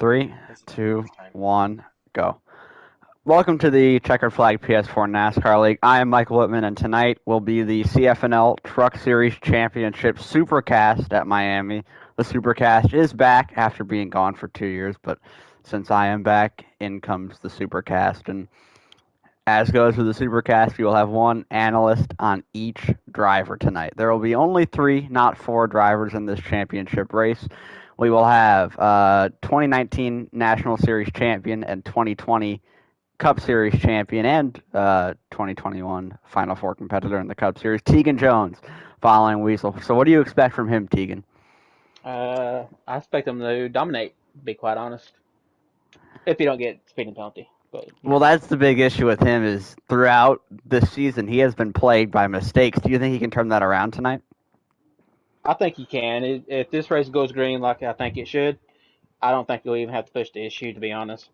Three, This is the two, first time. 1, go. Welcome to the Checkered Flag PS4 NASCAR League. I am Michael Whitman, and tonight will be the CFNL Truck Series Championship Supercast at Miami. The Supercast is back after being gone for 2 years, but since I am back, in comes the Supercast. And as goes with the Supercast, you will have one analyst on each driver tonight. There will be only three, not four drivers in this championship race. We will have 2019 National Series champion and 2020 Cup Series champion and 2021 Final Four competitor in the Cup Series, Tegan Jones, following Weasel. So what do you expect from him, Tegan? I expect him to dominate, to be quite honest. If you don't get speeding penalty. But, Well, that's the big issue with him is throughout this season he has been plagued by mistakes. Do you think he can turn that around tonight? I think he can. If this race goes green like I think it should, I don't think he'll even have to push the issue, to be honest.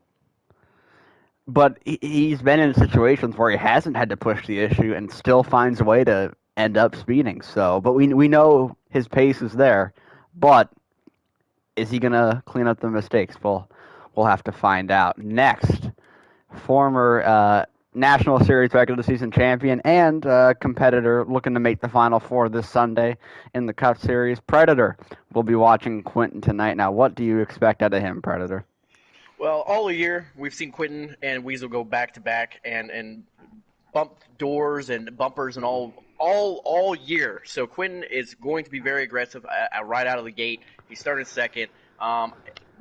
But he's been in situations where he hasn't had to push the issue and still finds a way to end up speeding. So, but we know his pace is there. But is he gonna clean up the mistakes? We'll have to find out. Next, former National Series regular season champion and competitor looking to make the Final Four this Sunday in the Cup Series, Predator. We'll be watching Quentin tonight. Now, what do you expect out of him, Predator? Well, all year we've seen Quentin and Weasel go back to back and bump doors and bumpers and all year. So Quentin is going to be very aggressive right out of the gate. He started second.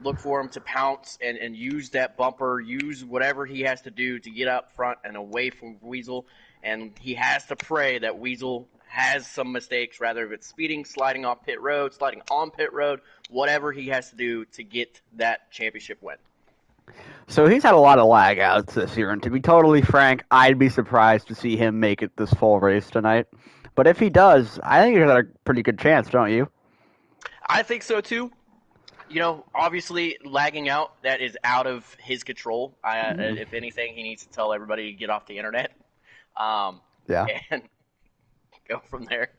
Look for him to pounce and use that bumper, use whatever he has to do to get up front and away from Weasel. And he has to pray that Weasel has some mistakes, rather if it's speeding, sliding off pit road, sliding on pit road, whatever he has to do to get that championship win. So he's had a lot of lag outs this year, and to be totally frank, I'd be surprised to see him make it this full race tonight. But if he does, I think he's got a pretty good chance, don't you? I think so too. Obviously, lagging out, that is out of his control. If anything, he needs to tell everybody to get off the internet um, Yeah. and go from there.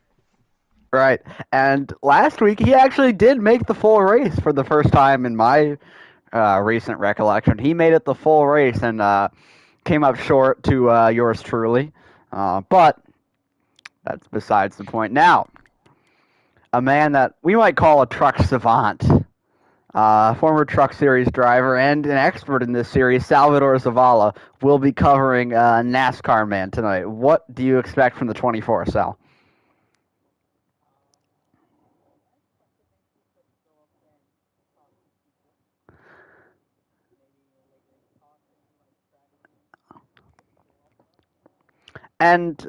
Right. And last week, he actually did make the full race for the first time in my recent recollection. He made it the full race and came up short to yours truly. But that's besides the point. Now, a man that we might call a truck savant, former Truck Series driver and an expert in this series, Salvador Zavala, will be covering NASCAR Man tonight. What do you expect from the 24, Sal? And,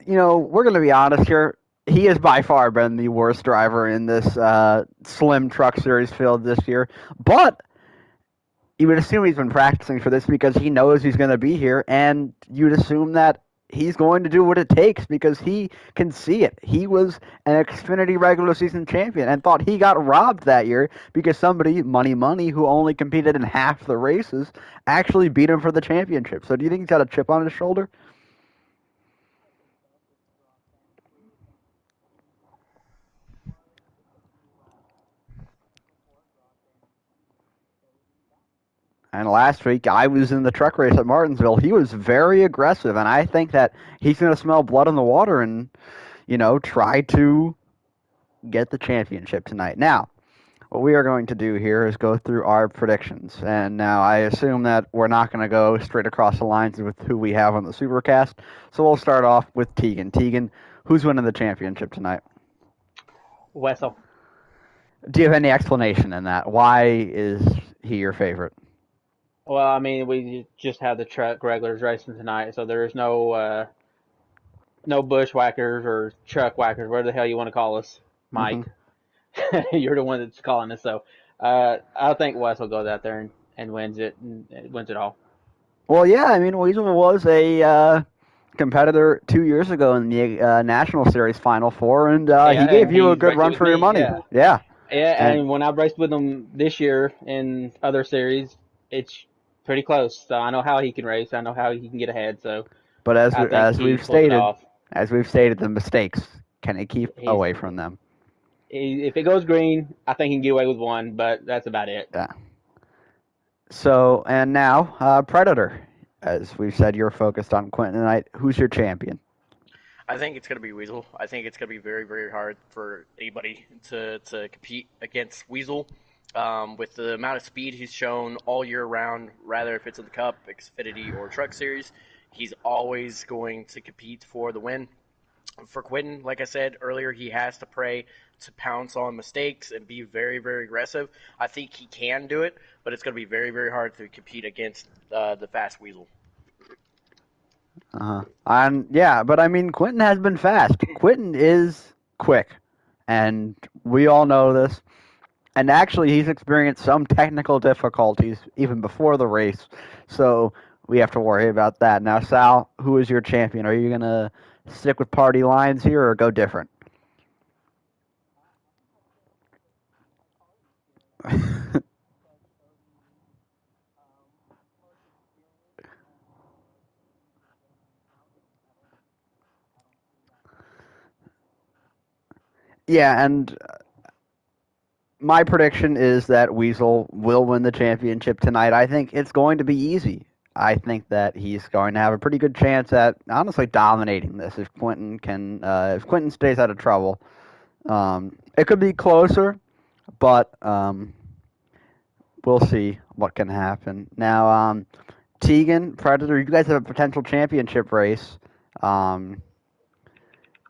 we're going to be honest here. He has by far been the worst driver in this slim Truck Series field this year. But you would assume he's been practicing for this because he knows he's going to be here, and you'd assume that he's going to do what it takes because he can see it. He was an Xfinity regular season champion and thought he got robbed that year because somebody, money, who only competed in half the races, actually beat him for the championship. So do you think he's got a chip on his shoulder? And last week, I was in the truck race at Martinsville. He was very aggressive, and I think that he's going to smell blood in the water and, try to get the championship tonight. Now, what we are going to do here is go through our predictions. And now I assume that we're not going to go straight across the lines with who we have on the Supercast. So we'll start off with Tegan. Tegan, who's winning the championship tonight? Wessel. Do you have any explanation in that? Why is he your favorite? Well, I mean, we just had the truck regulars racing tonight, so there's no bushwhackers or truck whackers, whatever the hell you want to call us, Hmm. Mike. You're the one that's calling us, so I think Wessel goes out there and wins it and wins it all. Well, yeah, I mean, Weasel was a competitor 2 years ago in the National Series Final Four, and he Yeah, gave and you a he's good racing run with for your me. money. Yeah, Yeah, yeah. and And when I've raced with him this year in other series, it's pretty close. So I know how he can race. I know how he can get ahead. So but as I think he pulls it off. we've stated, the mistakes can he keep He's away from them? if it goes green, I think he can get away with one, but that's about it. Yeah. So, and now, Predator. As we've said, you're focused on Quentin tonight. Who's your champion? I think it's going to be Weasel. I think it's going to be very, very hard for anybody to compete against Weasel. With the amount of speed he's shown all year round, rather if it's in the Cup, Xfinity, or Truck Series, he's always going to compete for the win. For Quentin, like I said earlier, he has to pray to pounce on mistakes and be very, very aggressive. I think he can do it, but it's going to be very, very hard to compete against the fast Weasel. Yeah, but I mean, Quentin has been fast. Quentin is quick, and we all know this. And actually, he's experienced some technical difficulties even before the race, so we have to worry about that. Now, Sal, who is your champion? Are you gonna stick with party lines here or go different? Yeah, and my prediction is that Weasel will win the championship tonight. I think it's going to be easy. I think that he's going to have a pretty good chance at honestly dominating this if Quentin stays out of trouble. It could be closer, but we'll see what can happen. Now, Tegan, Predator, you guys have a potential championship race.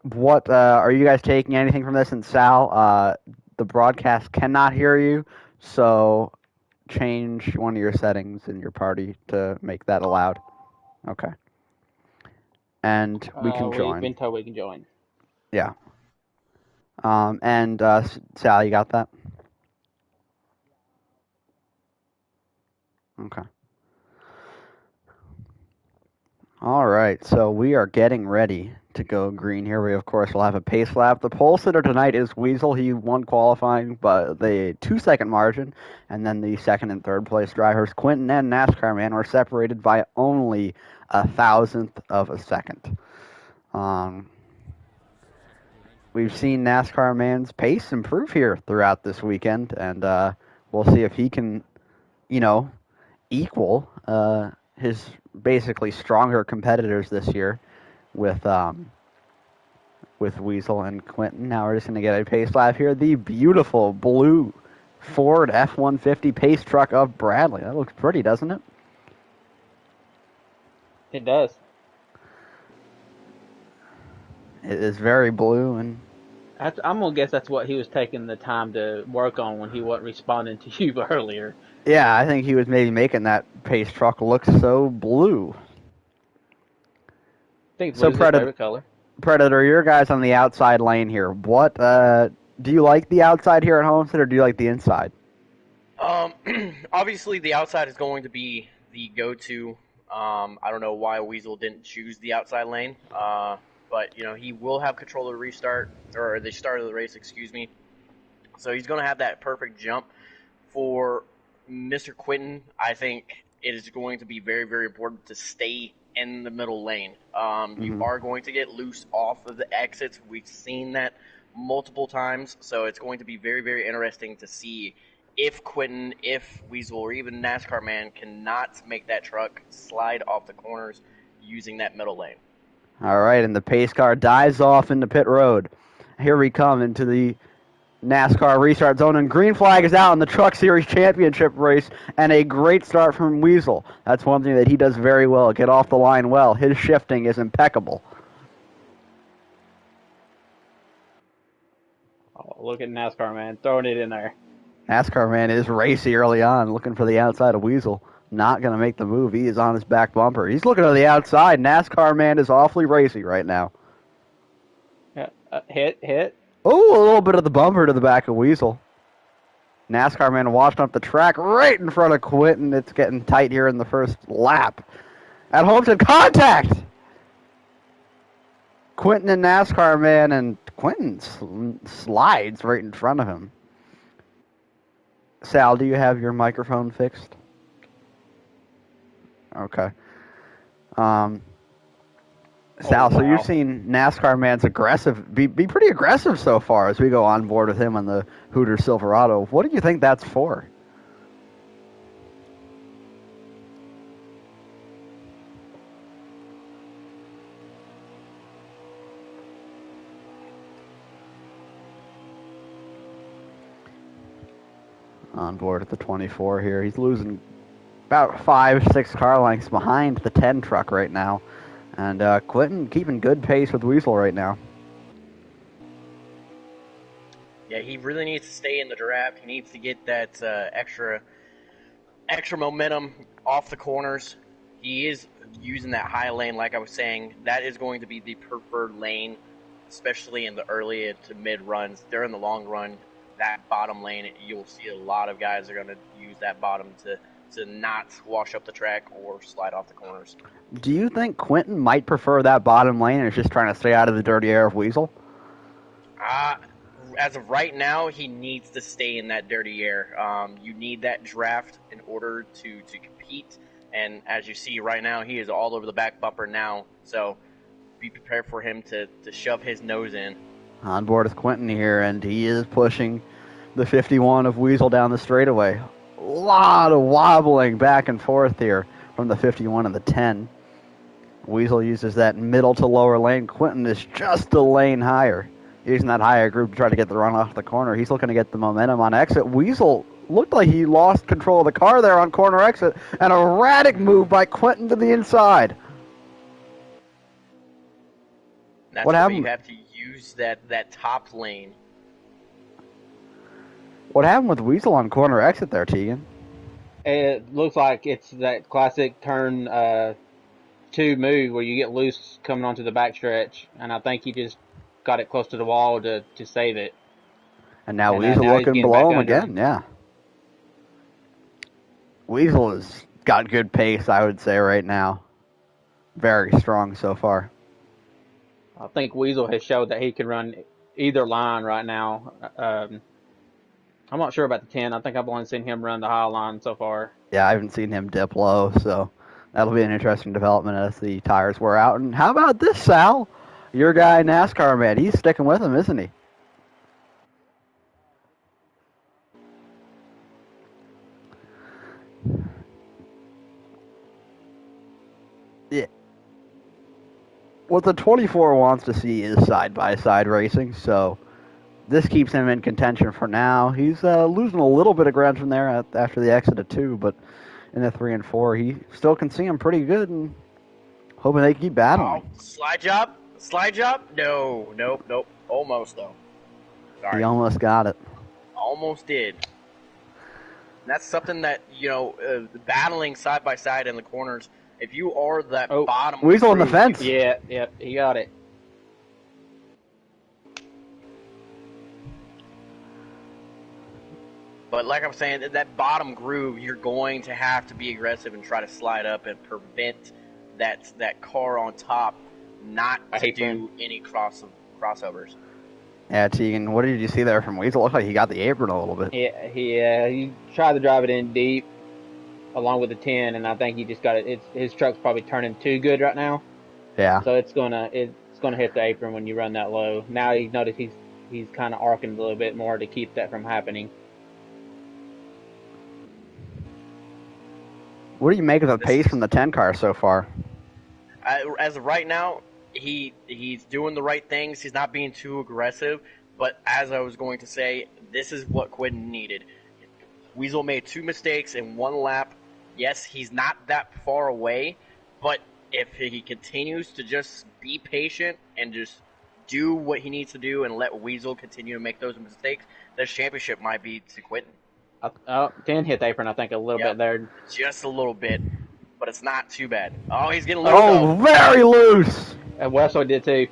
What are you guys taking anything from this? And Sal, the broadcast cannot hear you, so change one of your settings in your party to make that allowed. Okay. And we can We've join. been told we can join. Yeah. And Sal, you got that? Okay. All right, so we are getting ready to go green here. We, of course, will have a pace lap. The pole sitter tonight is Weasel. He won qualifying by the 2-second margin, and then the second and third place drivers, Quentin and NASCAR Man, were separated by only 1,000th of a second. We've seen NASCAR Man's pace improve here throughout this weekend, and we'll see if he can, equal his basically stronger competitors this year with Weasel and Quentin. Now we're just going to get a pace lap here. The beautiful blue Ford F-150 pace truck of Bradley. That looks pretty, doesn't it? It does. It is very blue, and I'm gonna guess that's what he was taking the time to work on when he wasn't responding to you earlier. yeah, I think he was maybe making that pace truck look so blue. I think it's his favorite color. Predator, your guys on the outside lane here. What do you like the outside here at Homestead, or do you like the inside? Obviously, the outside is going to be the go-to. I don't know why Weasel didn't choose the outside lane, but he will have control of the restart or the start of the race. Excuse me. So he's going to have that perfect jump. For Mr. Quentin, I think it is going to be very, very important to stay in the middle lane. You are going to get loose off of the exits. We've seen that multiple times, so it's going to be very, very interesting to see if Quentin, if Weasel, or even NASCAR Man cannot make that truck slide off the corners using that middle lane. All right, and the pace car dives off into pit road. Here we come into the NASCAR restart zone, and green flag is out in the Truck Series Championship race, and a great start from Weasel. That's one thing that he does very well, get off the line well. His shifting is impeccable. Oh, look at NASCAR Man throwing it in there. NASCAR Man is racy early on, looking for the outside of Weasel. Not going to make the move. He is on his back bumper. He's looking to the outside. NASCAR Man is awfully racy right now. Yeah, hit. Oh, a little bit of the bumper to the back of Weasel. NASCAR Man washed up the track right in front of Quentin. It's getting tight here in the first lap. At Homestead, contact! Quentin and NASCAR Man, and Quentin slides right in front of him. Sal, do you have your microphone fixed? Okay. Sal, so you've seen NASCAR Man's be pretty aggressive so far as we go on board with him on the Hooters Silverado. What do you think that's for? on board at the 24 here. He's losing about 5-6 car lengths behind the 10 truck right now. And Quentin keeping good pace with Weasel right now. Yeah, he really needs to stay in the draft. He needs to get that extra momentum off the corners. He is using that high lane, like I was saying. That is going to be the preferred lane, especially in the early to mid runs. During the long run, that bottom lane, you'll see a lot of guys are going to use that bottom to not wash up the track or slide off the corners. Do you think Quentin might prefer that bottom lane and is just trying to stay out of the dirty air of Weasel? As of right now, he needs to stay in that dirty air. You need that draft in order to compete. And as you see right now, he is all over the back bumper now. So be prepared for him to shove his nose in. On board is Quentin here, and he is pushing the 51 of Weasel down the straightaway. A lot of wobbling back and forth here from the 51 and the 10. Weasel uses that middle to lower lane. Quentin is just a lane higher, using that higher group to try to get the run off the corner. He's looking to get the momentum on exit. Weasel looked like he lost control of the car there on corner exit, and a erratic move by Quentin to the inside. That's what happened? You have to use that top lane. What happened with Weasel on corner exit there, Tegan? It looks like it's that classic turn 2 move where you get loose coming onto the backstretch, and I think he just got it close to the wall to save it. And now Weasel looking below him again, yeah. Weasel has got good pace, I would say, right now. Very strong so far. I think Weasel has showed that he can run either line right now. I'm not sure about the 10. I think I've only seen him run the high line so far. Yeah, I haven't seen him dip low, so that'll be an interesting development as the tires wear out. And how about this, Sal? Your guy, NASCAR man, he's sticking with him, isn't he? Yeah. What the 24 wants to see is side-by-side racing, so this keeps him in contention for now. He's losing a little bit of ground from there after the exit of 2, but in the 3 and 4, he still can see him pretty good, and hoping they keep battling. Oh, slide job? Slide job? No, nope. Almost, though. Sorry. He almost got it. Almost did. And that's something that, battling side by side in the corners, if you are that bottom... Weasel on the fence. Yeah, he got it. But like I'm saying, that bottom groove, you're going to have to be aggressive and try to slide up and prevent that car on top not to do any crossovers. Yeah, Tegan, what did you see there from Weasel? It looked like he got the apron a little bit. Yeah, he tried to drive it in deep along with the 10, and I think he just got it. His truck's probably turning too good right now. Yeah. So it's gonna hit the apron when you run that low. Now you notice he's kind of arcing a little bit more to keep that from happening. What do you make of the pace from the 10 car so far? As of right now, he's doing the right things. He's not being too aggressive. But as I was going to say, this is what Quentin needed. Weasel made 2 mistakes in 1 lap. Yes, he's not that far away, but if he continues to just be patient and just do what he needs to do and let Weasel continue to make those mistakes, this championship might be to Quentin. 10 hit the apron, I think, a little bit there. Just a little bit, but it's not too bad. Oh, he's getting loose. Oh, very loose! And Wessel did too.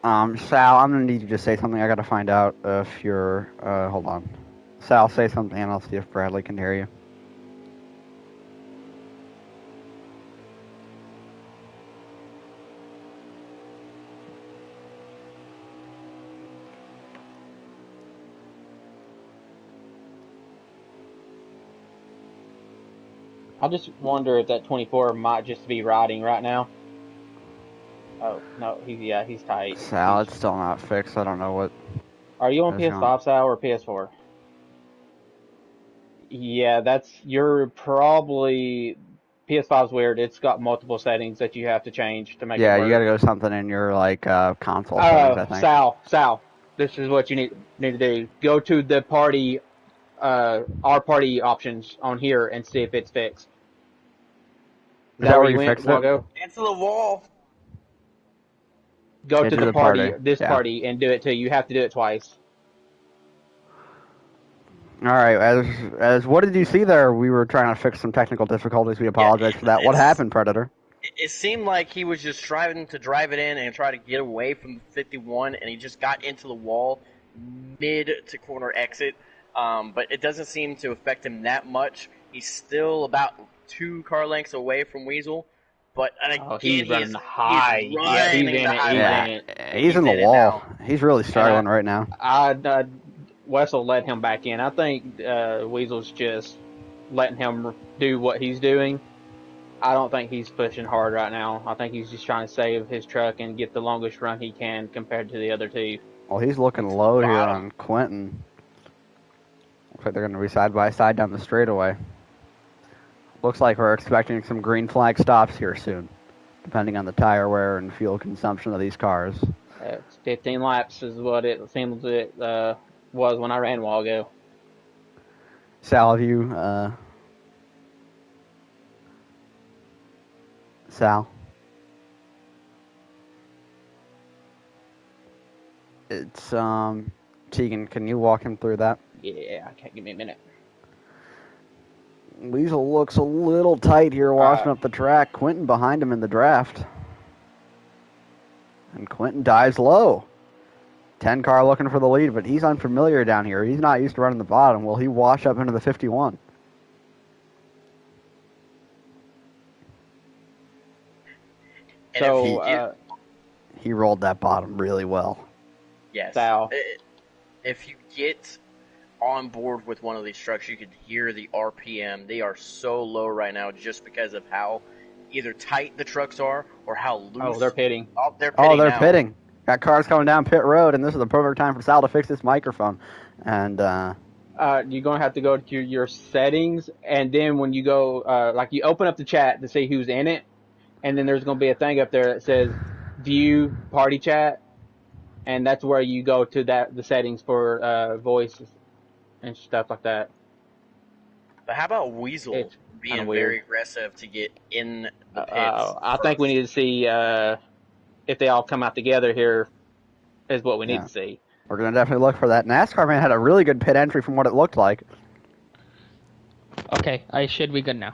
Sal, I'm going to need you to say something. I got to find out if you're, hold on. Sal, say something and I'll see if Bradley can hear you. I just wonder if that 24 might just be riding right now. Oh, no, he's tight. Sal, it's still not fixed. I don't know what... Are you on PS5, Sal, or PS4? Yeah, you're probably... PS5's weird. It's got multiple settings that you have to change to make it work. Yeah, you gotta go something in your, console settings, I think. Sal, this is what you need to do. Go to the party, our party options on here and see if it's fixed. Is that where you went, fixed it? Wago? Into the wall. Go to Into the the party, party. this Yeah. party, and do it too. You have to do it twice. All right. As what did you see there? We were trying to fix some technical difficulties. We apologize for that. What happened, Predator? It seemed like he was just trying to drive it in and try to get away from the 51, and he just got into the wall mid to corner exit. But it doesn't seem to affect him that much. He's still about 2 car lengths away from Weasel. But again, he's running he's high. running Yeah, he's the in it. high He's line. in it. He's in the in it wall. now. He's really struggling right now. Wessel let him back in. I think Weasel's just letting him do what he's doing. I don't think he's pushing hard right now. I think he's just trying to save his truck and get the longest run he can compared to the other two. Well, he's looking low here on Quentin. Looks like they're going to be side by side down the straightaway. Looks like we're expecting some green flag stops here soon, depending on the tire wear and fuel consumption of these cars. 15 laps is what it seems it was when I ran a while ago. Sal, have you... Sal? It's, Tegan, can you walk him through that? Yeah, I can't give me a minute. Weasel looks a little tight here washing up the track. Quentin behind him in the draft. And Quentin dives low. 10 car looking for the lead, but he's unfamiliar down here. He's not used to running the bottom. Will he wash up into the 51? So he rolled that bottom really well. Yes. Sal. If you get on board with one of these trucks, you could hear the RPM. They are so low right now just because of how either tight the trucks are or how loose. Oh, they're pitting. Oh, they're pitting. They're pitting. Got cars coming down pit road, and this is the perfect time for Sal to fix this microphone. And you're going to have to go to your settings, and then when you go, like you open up the chat to see who's in it, and then there's going to be a thing up there that says view party chat, and that's where you go to the settings for voice and stuff like that. But how about Weasel It's being weird. very aggressive to get in the pits? I think we need to see if they all come out together here is what we need to see. We're going to definitely look for that. NASCAR man had a really good pit entry from what it looked like. Okay, I should be good now.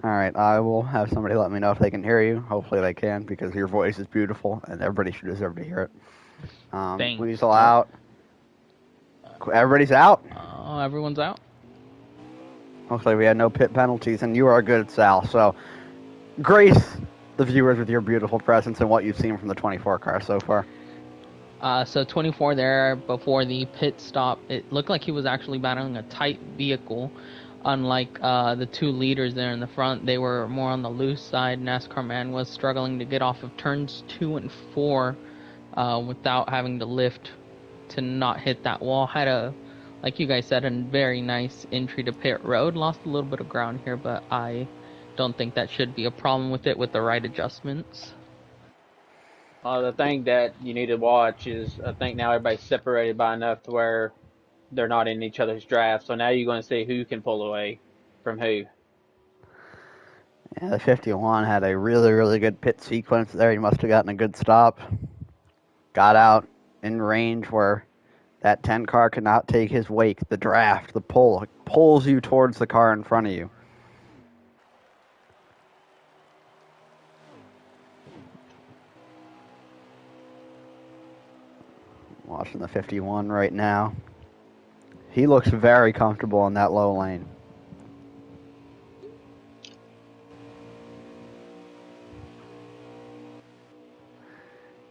All right, I will have somebody let me know if they can hear you. Hopefully they can, because your voice is beautiful, and everybody should deserve to hear it. Thanks. Weasel out. Everybody's out. Everyone's out. Looks like we had no pit penalties, and you are good, Sal. So, grace the viewers with your beautiful presence and what you've seen from the 24 car so far. So 24 there before the pit stop. It looked like he was actually battling a tight vehicle. Unlike the 2 leaders there in the front, they were more on the loose side. NASCAR man was struggling to get off of turns 2 and 4 without having to lift to not hit that wall. Had a, like you guys said, a very nice entry to pit road. Lost a little bit of ground here, but I don't think that should be a problem with it with the right adjustments. The thing that you need to watch is I think now everybody's separated by enough to where they're not in each other's draft. So now you're going to see who can pull away from who. Yeah, the 51 had a really, really good pit sequence there. He must have gotten a good stop. Got out in range where that 10 car could not take his wake. The draft, the pull, pulls you towards the car in front of you. Watching the 51 right now. He looks very comfortable in that low lane.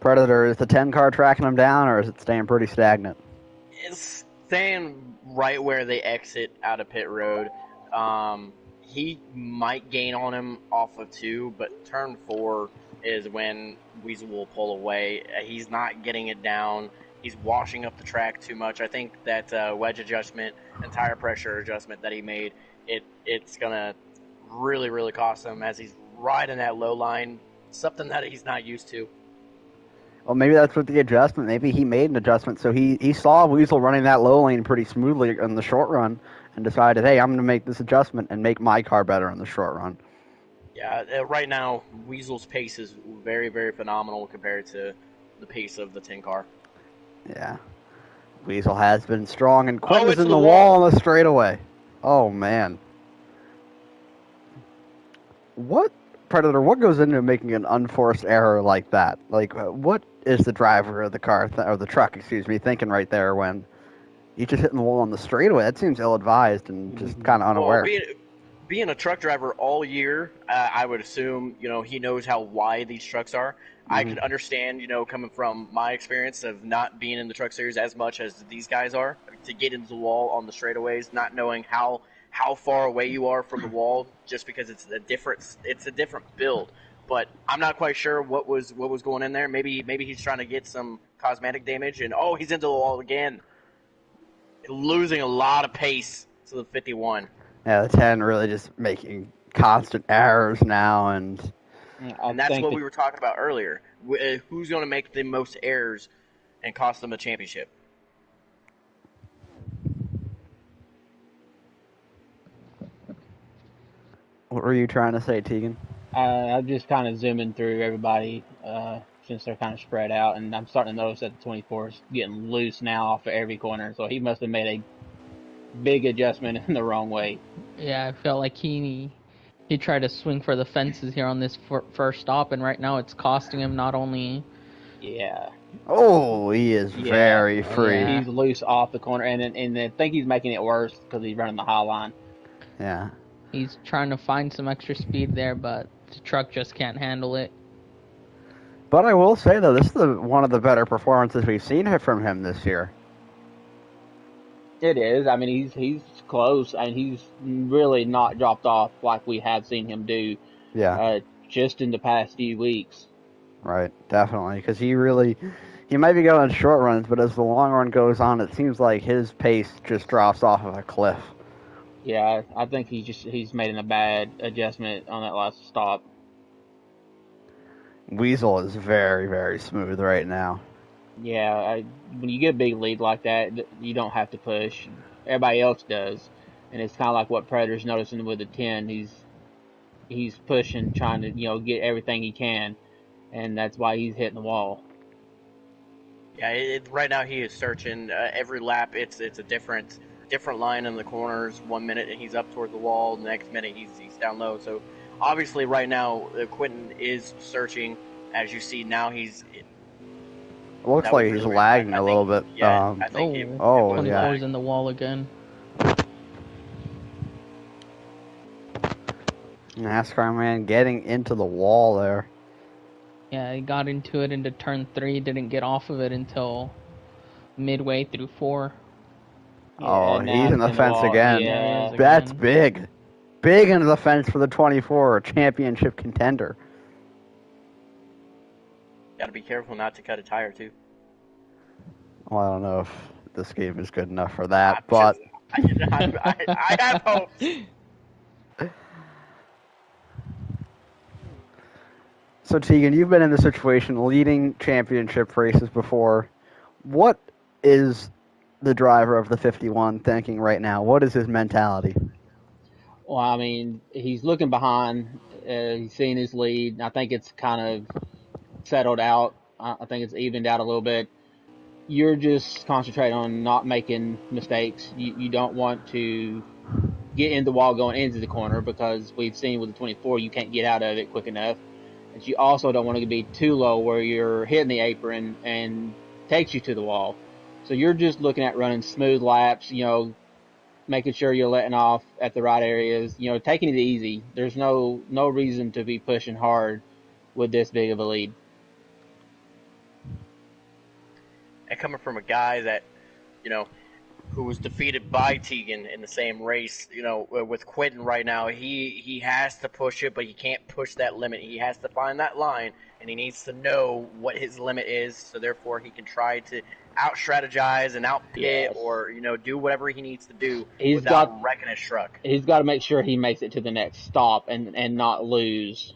Predator, is the 10 car tracking him down, or is it staying pretty stagnant? It's staying right where they exit out of pit road. He might gain on him off of 2, but turn 4 is when Weasel will pull away. He's not getting it down. He's washing up the track too much. I think that wedge adjustment and tire pressure adjustment that he made, it's going to really, really cost him as he's riding that low line, something that he's not used to. Well, maybe that's what the adjustment. Maybe he made an adjustment. So he saw Weasel running that low lane pretty smoothly in the short run and decided, hey, I'm going to make this adjustment and make my car better in the short run. Yeah, right now Weasel's pace is very, very phenomenal compared to the pace of the 10 car. Yeah. Weasel has been strong, and Quinn is it's in the the wall on the straightaway. Oh, man. What, Predator, what goes into making an unforced error like that? Like, what is the driver of the car, or the truck, excuse me, thinking right there when he's just hitting the wall on the straightaway? That seems ill-advised and just kind of unaware. Well, being a truck driver all year, I would assume, he knows how wide these trucks are. I could understand, coming from my experience of not being in the truck series as much as these guys are, to get into the wall on the straightaways, not knowing how far away you are from the wall, just because it's a different build. But I'm not quite sure what was going in there. Maybe he's trying to get some cosmetic damage, and he's into the wall again, losing a lot of pace to the 51. Yeah, the 10 really just making constant errors now, and that's what we were talking about earlier. Who's going to make the most errors and cost them a championship? What were you trying to say, Tegan? I'm just kind of zooming through everybody since they're kind of spread out, and I'm starting to notice that the 24 is getting loose now off of every corner, so he must have made a big adjustment in the wrong way. Yeah, I felt like he tried to swing for the fences here on this first stop, and right now it's costing him not only... Yeah. Oh, he is very free. He's loose off the corner, and I think he's making it worse because he's running the high line. Yeah. He's trying to find some extra speed there, but the truck just can't handle it. But I will say, though, this is one of the better performances we've seen from him this year. It is. I mean, he's close, and he's really not dropped off like we have seen him do. Yeah. Just in the past few weeks. Right, definitely, because he might be going short runs, but as the long run goes on, it seems like his pace just drops off of a cliff. Yeah, I think he's made a bad adjustment on that last stop. Weasel is very, very smooth right now. Yeah, when you get a big lead like that, you don't have to push. Everybody else does, and it's kind of like what Predator's noticing with the 10. He's pushing, trying to get everything he can, and that's why he's hitting the wall. Yeah, right now he is searching. Every lap, it's a different line in the corners. 1 minute and he's up toward the wall. The next minute he's down low. So obviously right now Quentin is searching. As you see now, he's. It looks like he's lagging a little bit. Yeah, I think. 24's in the wall again. NASCAR man getting into the wall there. Yeah, he got into it into turn 3, didn't get off of it until midway through 4. Yeah, he's in the fence again. Yeah, that's big. Big into the fence for the 24, championship contender. Got to be careful not to cut a tire, too. Well, I don't know if this game is good enough for that, but... I have hopes. So, Tegan, you've been in this situation leading championship races before. What is the driver of the 51 thinking right now? What is his mentality? Well, I mean, he's looking behind. He's seeing his lead. I think it's kind of settled out. I think it's evened out a little bit. You're just concentrating on not making mistakes. You don't want to get in the wall going into the corner, because we've seen with the 24 you can't get out of it quick enough. And you also don't want to be too low where you're hitting the apron and takes you to the wall. So you're just looking at running smooth laps, making sure you're letting off at the right areas, taking it easy. There's no reason to be pushing hard with this big of a lead. And coming from a guy that, who was defeated by Tegan in the same race, with Quentin right now, he has to push it, but he can't push that limit. He has to find that line, and he needs to know what his limit is, so therefore he can try to out-strategize and out-pit or, do whatever he needs to do without wrecking his truck. He's got to make sure he makes it to the next stop and not lose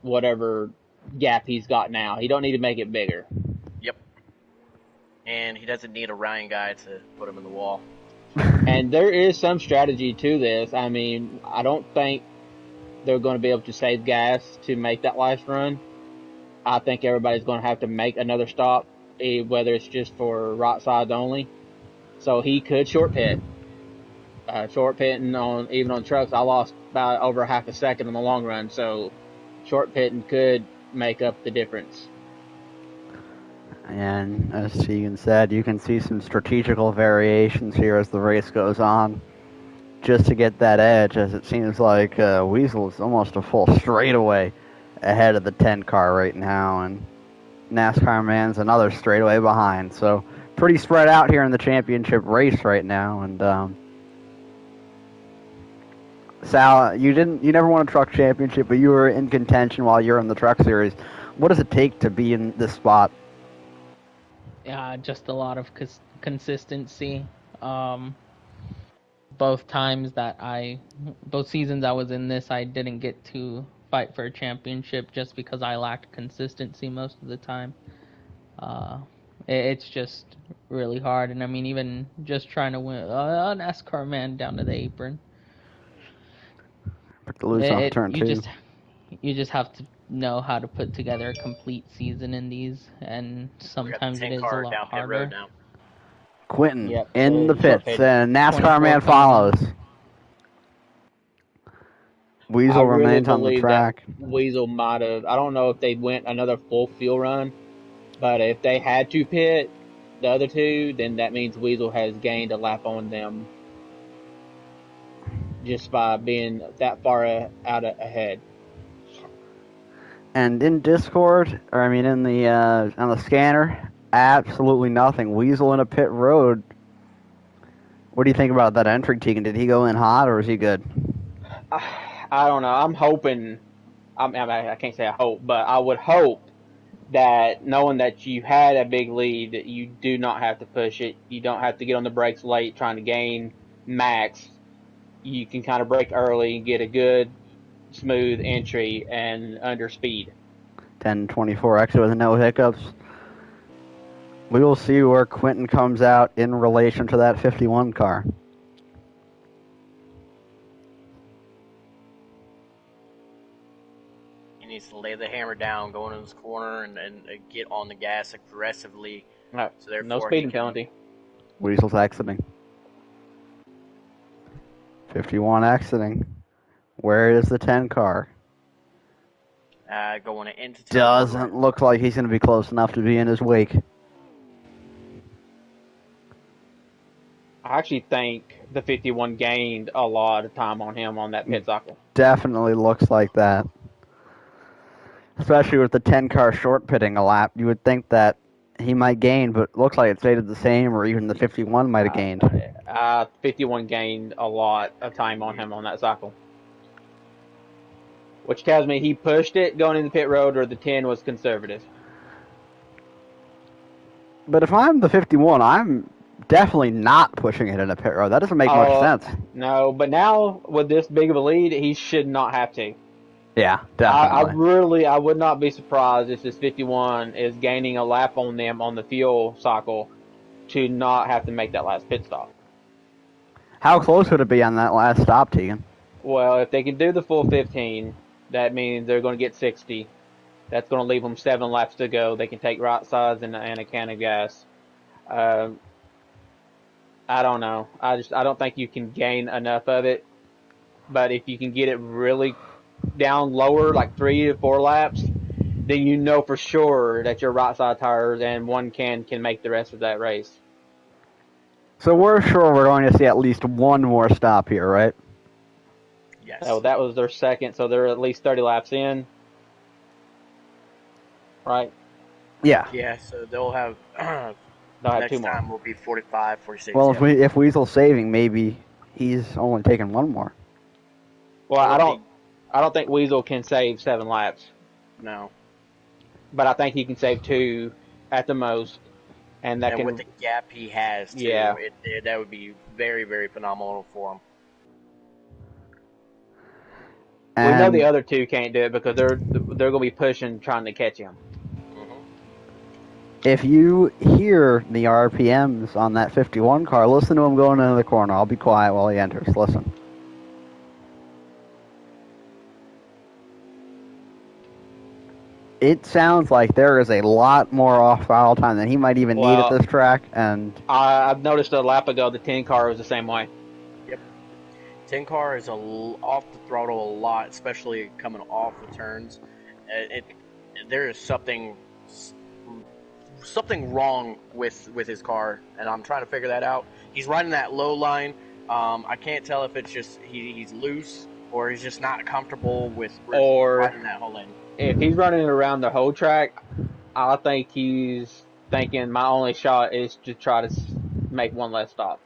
whatever gap he's got now. He don't need to make it bigger. And he doesn't need a Ryan guy to put him in the wall. And there is some strategy to this. I mean, I don't think they're going to be able to save gas to make that last run. I think everybody's going to have to make another stop, whether it's just for right sides only. So he could short pit. Short pitting even on trucks, I lost about over half a second in the long run. So short pitting could make up the difference. And as Tegan said, you can see some strategical variations here as the race goes on, just to get that edge, as it seems like Weasel is almost a full straightaway ahead of the 10 car right now, and NASCAR Man's another straightaway behind. So pretty spread out here in the championship race right now. And Sal, you never won a truck championship, but you were in contention while you were in the truck series. What does it take to be in this spot? Just a lot of consistency. Both seasons I was in this, I didn't get to fight for a championship just because I lacked consistency most of the time. It's just really hard, and I mean, even just trying to win a NASCAR man down to the apron. To lose off turn you two. You just have to know how to put together a complete season in these, and sometimes it is a lot harder. Quentin in the pits, and NASCAR Man 24 follows. Weasel remains on the track. Weasel might have. I don't know if they went another full field run, but if they had to pit the other two, then that means Weasel has gained a lap on them just by being that far ahead. And in Discord, or I mean in the on the scanner, absolutely nothing. Weasel in a pit road. What do you think about that entry, Tegan? Did he go in hot, or is he good? I don't know. I'm hoping. I can't say I hope, but I would hope that knowing that you had a big lead, that you do not have to push it. You don't have to get on the brakes late trying to gain max. You can kind of brake early and get a good, smooth entry and under speed. 10:24 exit with no hiccups. We will see where Quentin comes out in relation to that 51 car. He needs to lay the hammer down, go into this corner, and get on the gas aggressively. No, so no speeding penalty. Weasel's exiting. 51 exiting. Where is the 10 car? Going into doesn't look like he's going to be close enough to be in his wake. I actually think the 51 gained a lot of time on him on that pit cycle. Definitely looks like that. Especially with the 10 car short pitting a lap, you would think that he might gain, but it looks like it stayed the same, or even the 51 might have gained. 51 gained a lot of time on him on that cycle. Which tells me he pushed it going into pit road, or the 10 was conservative. But if I'm the 51, I'm definitely not pushing it in a pit road. That doesn't make much sense. No, but now with this big of a lead, he should not have to. Yeah, definitely. I would not be surprised if this 51 is gaining a lap on them on the fuel cycle to not have to make that last pit stop. How close would it be on that last stop, Tegan? Well, if they can do the full 15, that means they're going to get 60. That's going to leave them 7 laps to go. They can take right sides and a can of gas. I don't know. I don't think you can gain enough of it. But if you can get it really down lower, like 3 to 4 laps, then you know for sure that your right side tires and one can make the rest of that race. So we're sure we're going to see at least one more stop here, right? Yes. Oh, that was their second, so they're at least 30 laps in. Right? Yeah. Yeah, so they'll have next 2 more. Time will be 45, 46. Well, if Weasel's saving, maybe he's only taking 1 more. Well, I don't think Weasel can save 7 laps. No. But I think he can save 2 at the most. And with the gap he has, too, yeah. That would be very, very phenomenal for him. We know the other 2 can't do it because they're going to be pushing, trying to catch him. If you hear the RPMs on that 51 car, listen to him going into the corner. I'll be quiet while he enters. Listen. It sounds like there is a lot more off-throttle time than he might even need at this track, and I've noticed a lap ago the 10 car was the same way. Yep. 10 car is off the throttle a lot, especially coming off the turns. There is something wrong with his car, and I'm trying to figure that out. He's riding that low line. I can't tell if it's just he's loose or he's just not comfortable with riding that whole lane. If he's running around the whole track, I think he's thinking my only shot is to try to make one less stop.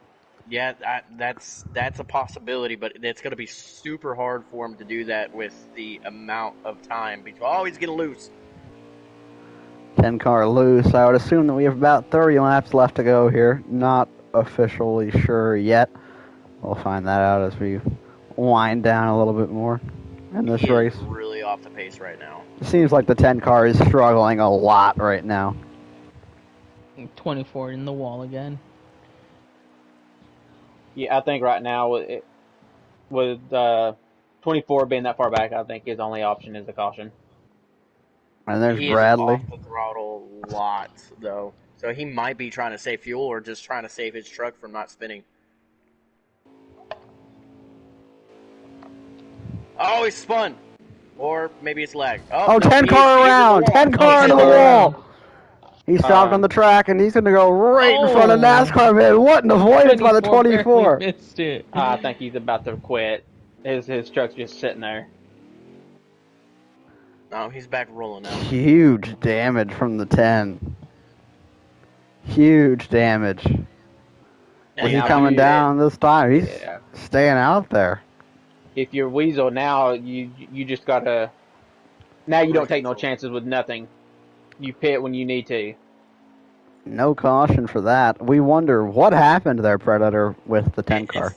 Yeah, that's a possibility, but it's going to be super hard for him to do that with the amount of time. Oh, he's getting loose. 10 car loose. I would assume that we have about 30 laps left to go here. Not officially sure yet. We'll find that out as we wind down a little bit more in this race. He is really off the pace right now. It seems like the 10 car is struggling a lot right now. 24 in the wall again. Yeah, I think right now with 24 being that far back, I think his only option is a caution. And there's Bradley. He's off the throttle a lot, though. So he might be trying to save fuel or just trying to save his truck from not spinning. Oh, he spun. Or maybe it's lag. Oh, 10 car around! 10 car into the wall! He stopped on the track, and he's going to go right in front of NASCAR, man. What an avoidance by the 24. Missed it. I think he's about to quit. His truck's just sitting there. No, he's back rolling now. Huge damage from the 10. Huge damage. Was he coming down this time? He's staying out there. If you're Weasel now, you just gotta. Now you don't take no chances with nothing. You pit when you need to. No caution for that. We wonder what happened there, Predator, with the 10 car.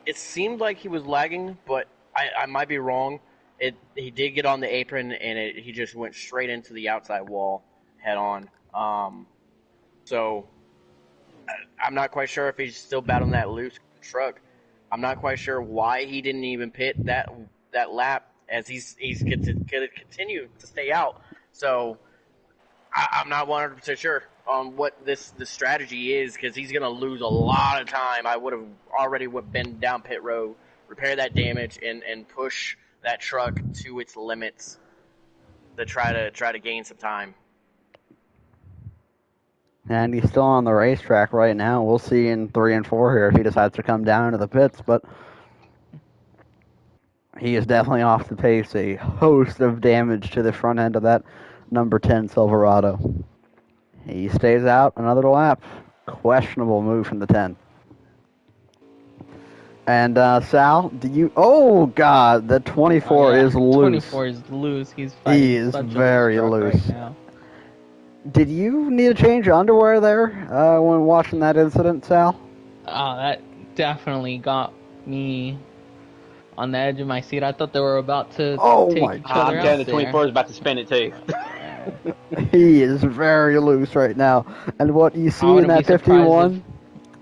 It seemed like he was lagging, but I might be wrong. He did get on the apron, and he just went straight into the outside wall head on. So I'm not quite sure if he's still battling that loose truck. I'm not quite sure why he didn't even pit that lap, as he's going to continue to stay out. So I'm not 100% sure on what the strategy is, because he's going to lose a lot of time. I would have already been down pit road, repair that damage, and push that truck to its limits to try to gain some time. And he's still on the racetrack right now. We'll see in 3 and 4 here if he decides to come down into the pits, but he is definitely off the pace. A host of damage to the front end of that number 10 Silverado. He stays out another lap. Questionable move from the 10. And Sal, do you? Oh God, the 24 is loose. 24 is loose. He is very loose. Right now. Did you need to change your underwear there when watching that incident, Sal? That definitely got me on the edge of my seat. I thought they were about to take each other out. The 24 is about to spin it too. He is very loose right now. And what you see in that 51,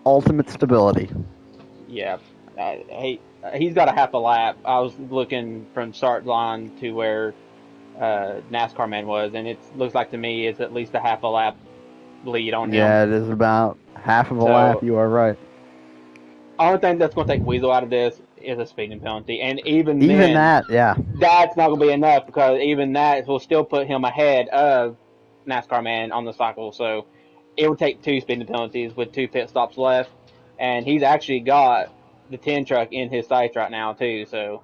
ultimate stability. Yeah. He's got a half a lap. I was looking from start line to where NASCAR man was, and it looks like to me it's at least a half a lap lead on him. Yeah, it is about half of a lap. You are right. Only thing that's going to take Weasel out of this is a speeding penalty, and even that, yeah, that's not going to be enough, because even that will still put him ahead of NASCAR man on the cycle. So it will take 2 speeding penalties with 2 pit stops left, and he's actually got the 10 truck in his sights right now too. So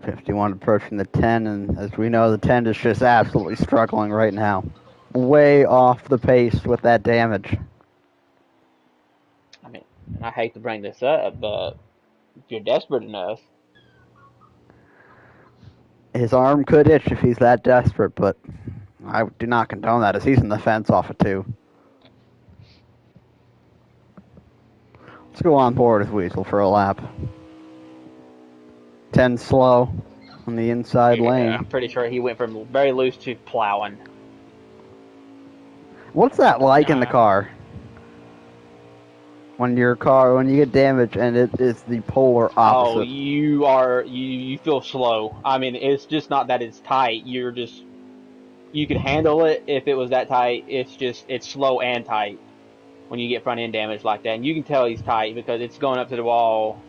51 approaching the 10, and as we know, the 10 is just absolutely struggling right now. Way off the pace with that damage. I mean, I hate to bring this up, but if you're desperate enough, his arm could itch if he's that desperate, but I do not condone that, as he's in the fence off of 2. Let's go on board with Weasel for a lap. 10 slow. on the inside Yeah, lane. I'm pretty sure he went from very loose to plowing. What's that like in the car? When you get damaged and it is the polar opposite. Oh, you feel slow. I mean, it's just not that it's tight. You could handle it if it was that tight. It's slow and tight when you get front end damage like that. And you can tell he's tight because it's going up to the wall,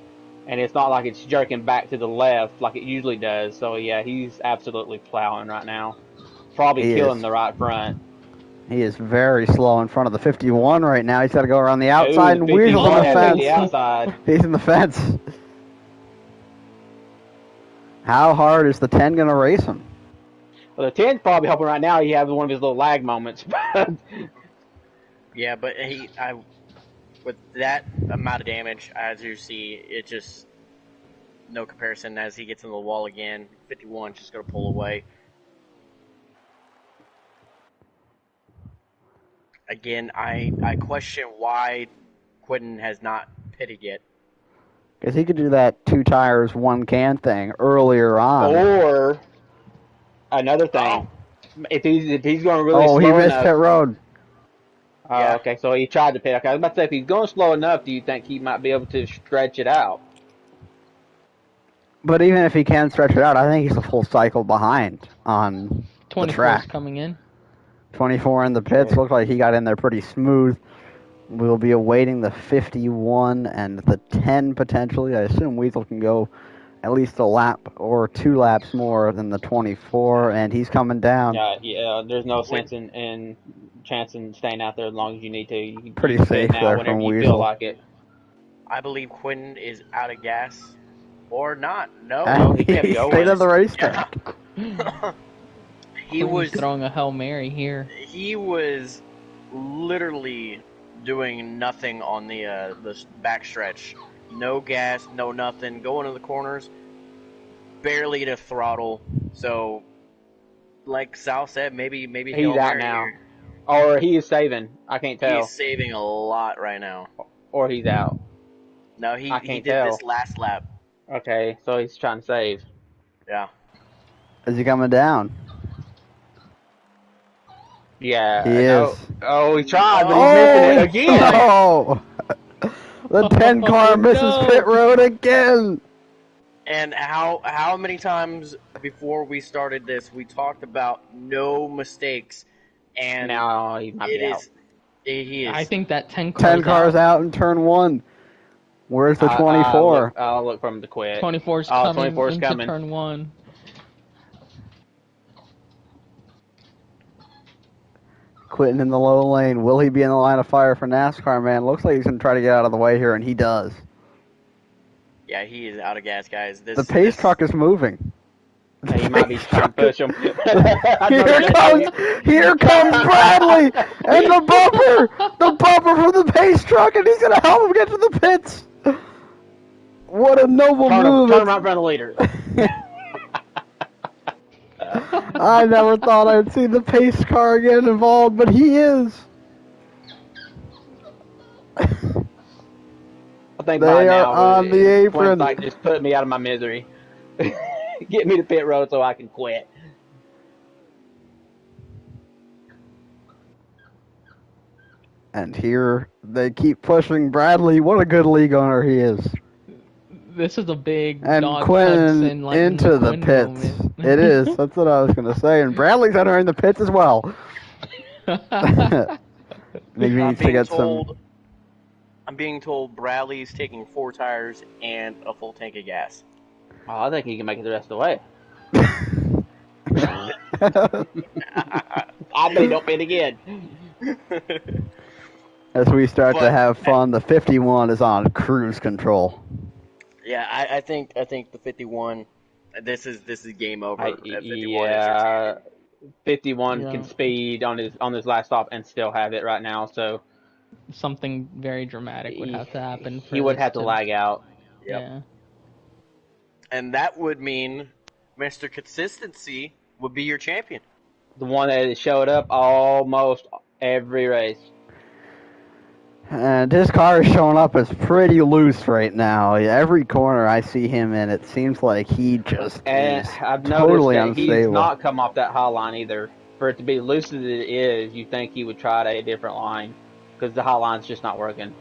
and it's not like it's jerking back to the left like it usually does. So yeah, he's absolutely plowing right now. Probably killing the right front. He is very slow in front of the 51 right now. He's got to go around the outside, and Weasel's in the fence. The outside. He's in the fence. How hard is the 10 going to race him? Well, the 10's probably helping right now. He has one of his little lag moments. Yeah, but with that amount of damage, as you see, it just no comparison. As he gets in the wall again, 51's just going to pull away. Again, I question why Quentin has not pitted yet. Because he could do that 2 tires, 1 can thing earlier on. Or another thing, if he's going really slow he missed enough, pit road. Yeah. Okay, so he tried to pit. Okay, I was about to say, if he's going slow enough, do you think he might be able to stretch it out? But even if he can stretch it out, I think he's a full cycle behind on the track. 24's coming in. 24 in the pits. Looks like he got in there pretty smooth. We'll be awaiting the 51 and the 10 potentially. I assume Weasel can go at least a lap or 2 laps more than the 24, and he's coming down. Yeah. There's no sense in chance in staying out there as long as you need to. You can pretty safe now there whenever from you Weasel. feel like it. I believe Quentin is out of gas, or not. No, he kept going. Stayed on the racetrack. He was throwing a Hail Mary here. He was literally doing nothing on the backstretch. No gas, no nothing. Going to the corners, barely to throttle. So, like Sal said, maybe he's out now, or he is saving. I can't tell. He's saving a lot right now. Or he's out. No, he did tell. this last lap. Okay, so he's trying to save. Yeah. Is he coming down? Yeah. He is. Oh, he tried, but he's missing it again. Oh! The 10 car misses pit road again. And how many times before we started this we talked about no mistakes, and now he might be out. He is. I think that 10 cars out in turn 1. Where's the 24? I'll look for him to quit. 24's coming 24's into coming. turn 1. Quitting in the low lane. Will he be in the line of fire for NASCAR, man? Looks like he's going to try to get out of the way here, and he does. Yeah, he is out of gas, guys. The pace truck is moving. Yeah, he might be trying to push him. Here comes Bradley, and the bumper from the pace truck, and he's going to help him get to the pits. What a noble move. Turn him right in front of the leader. I never thought I'd see the pace car get involved, but he is. I think they are on the apron. Like, just put me out of my misery. Get me to pit road so I can quit. And here they keep pushing Bradley. What a good league owner he is. This is a big and dog Quinn Hudson, like, into the pits. It is. That's what I was going to say. And Bradley's entering the pits as well. Maybe he needs to get some. I'm being told Bradley's taking 4 tires and a full tank of gas. Oh, I think he can make it the rest of the way. I bet he don't pit again. As we start to have fun, the 51 is on cruise control. Yeah, I think the 51. This is game over. 51 can speed on his last stop and still have it right now. So something very dramatic would have to happen. He would have to lag out. Yep. Yeah. And that would mean Mr. Consistency would be your champion. The one that showed up almost every race. And his car is showing up as pretty loose right now. Every corner I see him in, it seems like he just And is I've noticed totally that he's unstable. not come off that high line either. For it to be loose as it is, you think he would try a different line because the high line's just not working.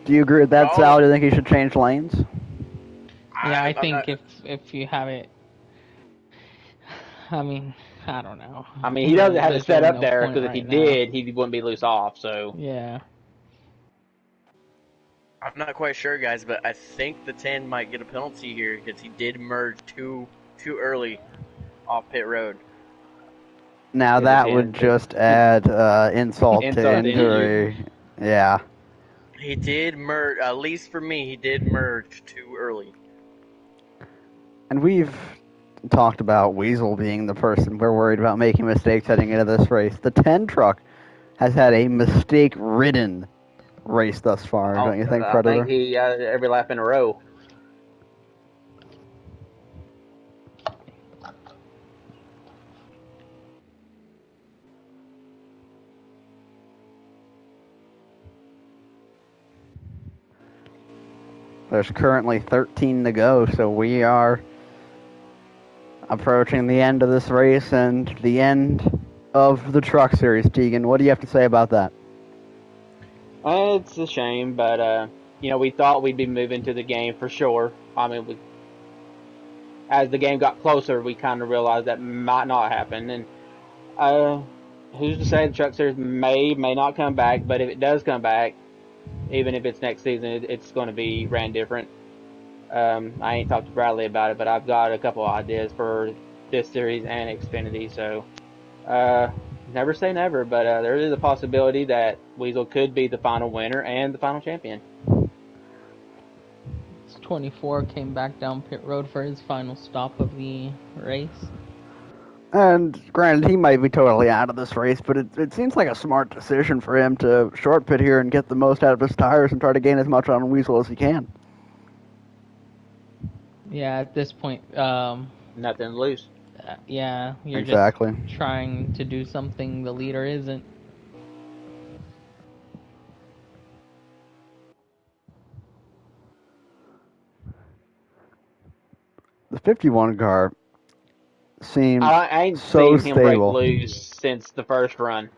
Do you agree with that, Oh. Sal? Do you think he should change lanes? Yeah, I I'm think not- if you have it, I mean, I don't know. I mean, he doesn't have it There's set really up no there point because if he right now. did, he wouldn't be loose off. So Yeah. I'm not quite sure, guys, but I think the 10 might get a penalty here because he did merge too early off pit road. Now Give that it would in. just add insult to Insult to injury. Yeah. He did merge, at least for me, he did merge too early. And we've talked about Weasel being the person we're worried about making mistakes heading into this race. The 10 truck has had a mistake-ridden race thus far, don't you think, I Predator? think he every lap in a row. There's currently 13 to go, so we are approaching the end of this race and the end of the Truck Series. Tegan, what do you have to say about that? It's a shame, but we thought we'd be moving to the game for sure. I mean, as the game got closer, we kind of realized that might not happen. And who's to say the Truck Series may not come back? But if it does come back, even if it's next season, it's going to be ran different. I ain't talked to Bradley about it, but I've got a couple ideas for this series and Xfinity. So never say never, but there is a possibility that Weasel could be the final winner and the final champion. 24 came back down pit road for his final stop of the race. And granted, he might be totally out of this race, but it seems like a smart decision for him to short pit here and get the most out of his tires and try to gain as much on Weasel as he can. Yeah, at this point, Nothing to lose. yeah, you're Exactly. just trying to do something the leader isn't. The 51 car seems I ain't so seen him break stable. loose since the first run.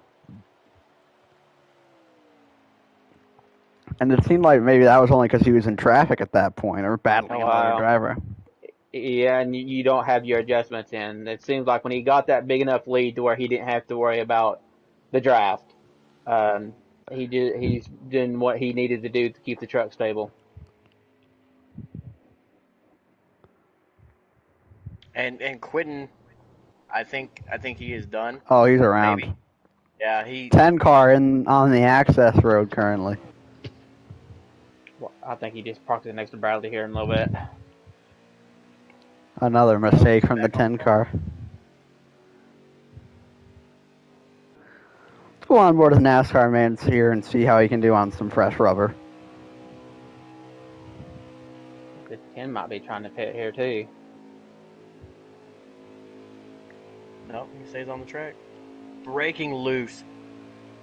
And it seemed like maybe that was only because he was in traffic at that point or battling another driver. Yeah, and you don't have your adjustments in. It seems like when he got that big enough lead to where he didn't have to worry about the draft, he's doing what he needed to do to keep the truck stable. And Quinton, I think he is done. Oh, he's around. Maybe. Yeah, he 10 car on the access road currently. Well, I think he just parked it next to Bradley here in a little bit. Another mistake from the 10 car. Let's go on board with NASCAR Man's here and see how he can do on some fresh rubber. The 10 might be trying to pit here too. nope, he stays on the track. Breaking loose.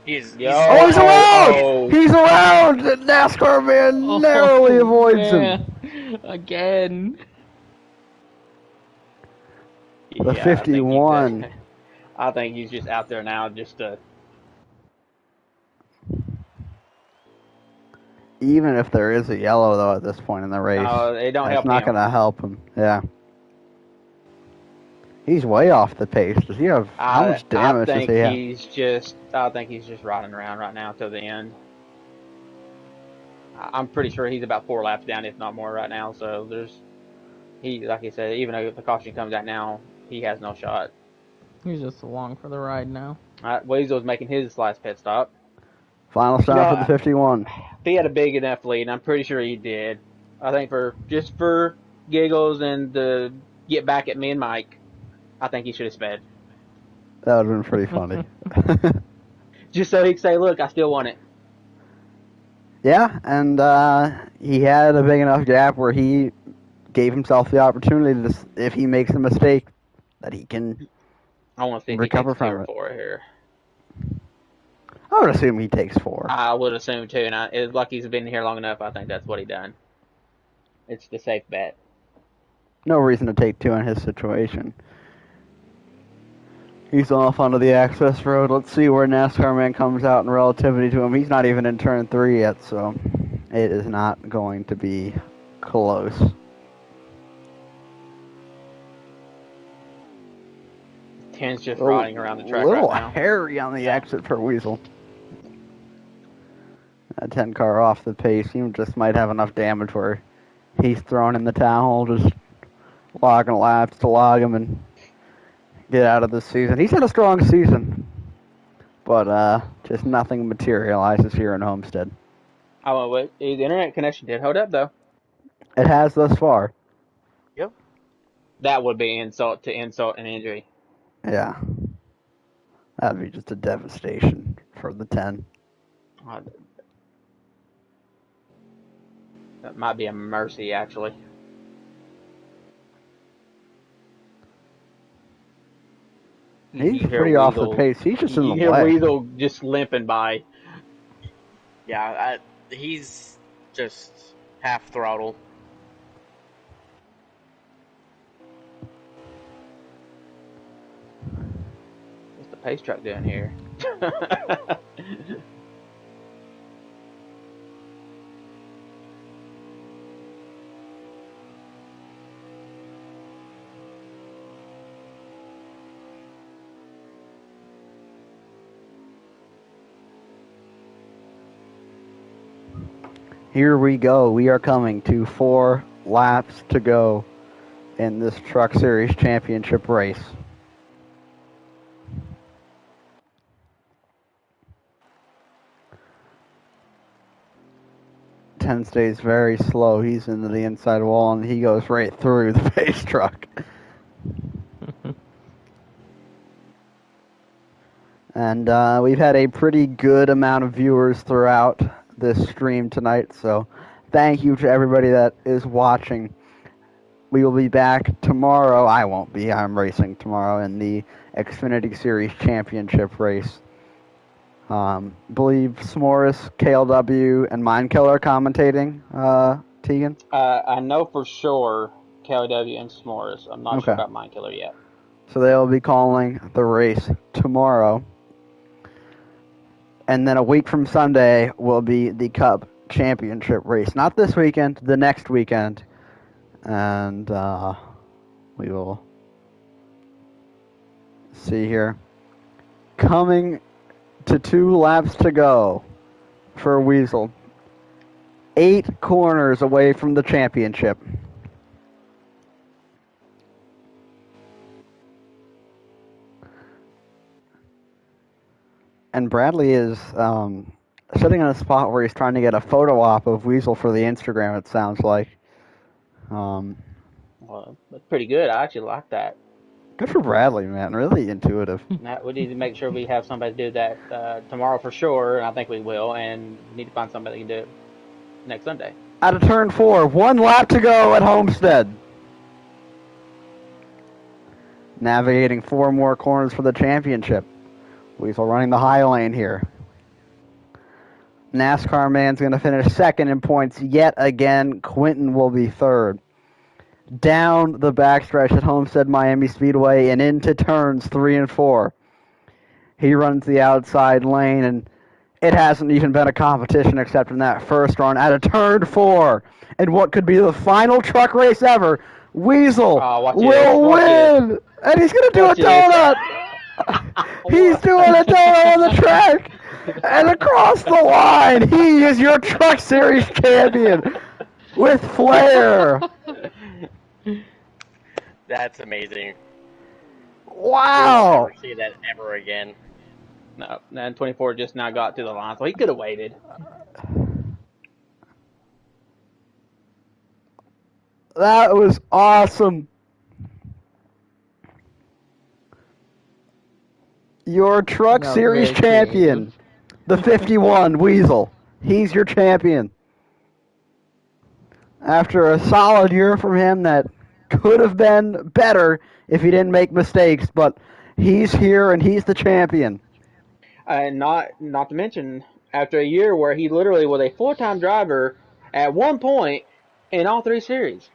He's Oh, he's around! Oh. He's around! The NASCAR Man narrowly avoids him. Again. The 51. I think he's just out there now just to... Even if there is a yellow, though, at this point in the race, it don't help it's not him. going to help him. Yeah. He's way off the pace. Does he have... How much damage does he have? I think he's just riding around right now till the end. I'm pretty sure he's about 4 laps down, if not more, right now. So like I said, even though the caution comes out now, he has no shot. He's just along for the ride now. Weasel's making his last pit stop. Final stop for the 51. If he had a big enough lead, and I'm pretty sure he did, I think for giggles and to get back at me and Mike, I think he should have sped. That would have been pretty funny. Just so he could say, look, I still won it. Yeah, and he had a big enough gap where he gave himself the opportunity to, if he makes a mistake, that he can I want to see if recover he takes from it. 4 here. I would assume he takes 4. I would assume too, and it's like he's been here long enough. I think that's what he done. It's the safe bet. No reason to take 2 in his situation. He's off onto the access road. Let's see where NASCAR Man comes out in relativity to him. He's not even in turn 3 yet, so it is not going to be close. Ken's just riding around the track a little right now. hairy on the exit for Weasel. A 10 car off the pace. He just might have enough damage where he's thrown in the towel, just logging laps to log him and get out of this season. He's had a strong season, but just nothing materializes here in Homestead. Oh, wait, the internet connection did hold up though. It has thus far. Yep. That would be insult to insult and injury. Yeah. That'd be just a devastation for the 10. That might be a mercy, actually. He's pretty off the pace. He's just in the way. You hear Weasel just limping by. Yeah, he's just half throttle. What's the pace truck doing here? Here we go. We are coming to 4 laps to go in this Truck Series Championship race. Ten stays very slow. He's into the inside wall, and he goes right through the pace truck. And we've had a pretty good amount of viewers throughout this stream tonight, so thank you to everybody that is watching. We will be back tomorrow. I won't be. I'm racing tomorrow in the Xfinity Series Championship race. Believe S'mores, KLW, and Mindkiller are commentating, Tegan? I know for sure KLW and S'mores. I'm not sure about Mindkiller yet. So they'll be calling the race tomorrow. And then a week from Sunday will be the Cup Championship race. Not this weekend, the next weekend. And we will see here. Coming to 2 laps to go for Weasel. 8 corners away from the championship. And Bradley is sitting in a spot where he's trying to get a photo op of Weasel for the Instagram, it sounds like. Well, that's pretty good. I actually like that. Good for Bradley, man. Really intuitive. We need to make sure we have somebody do that tomorrow for sure, and I think we will, and we need to find somebody that can do it next Sunday. Out of turn 4, 1 lap to go at Homestead. Navigating 4 more corners for the championship. Weasel running the high lane here. NASCAR Man's going to finish second in points yet again. Quentin will be third. Down the backstretch at Homestead Miami Speedway and into turns 3 and 4. He runs the outside lane, and it hasn't even been a competition except in that first run at a turn 4. And what could be the final truck race ever, Weasel will win! And he's going to do a donut! He's doing a donut on the track! And across the line, he is your Truck Series champion with flair! That's amazing. Wow! We'll never see that ever again. No, and 24 just now got to the line, so he could have waited. That was awesome. Your Truck Series champion, the 51 Weasel. He's your champion. After a solid year from him that could have been better if he didn't make mistakes, but he's here and he's the champion. And not to mention, after a year where he literally was a full-time driver at one point in all three series.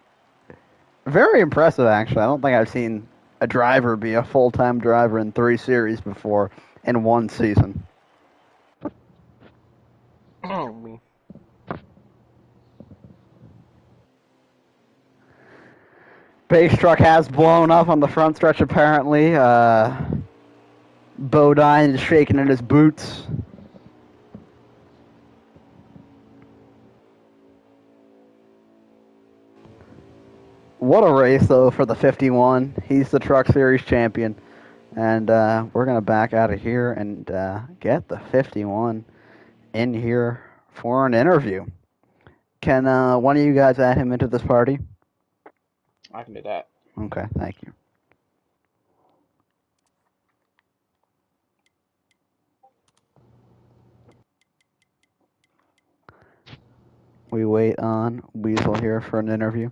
Very impressive, actually. I don't think I've seen a driver be a full-time driver in 3 series before in one season. Oh, me. Base truck has blown up on the front stretch, apparently. Bodine is shaking in his boots. What a race, though, for the 51. He's the Truck Series champion. And we're going to back out of here and get the 51 in here for an interview. Can one of you guys add him into this party? I can do that. Okay, thank you. We wait on Weasel here for an interview.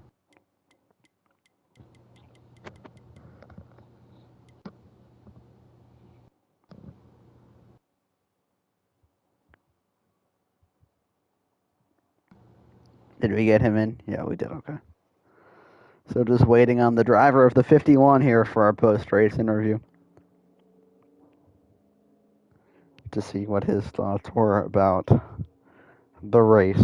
Did we get him in? Yeah, we did, okay. So just waiting on the driver of the 51 here for our post-race interview to see what his thoughts were about the race.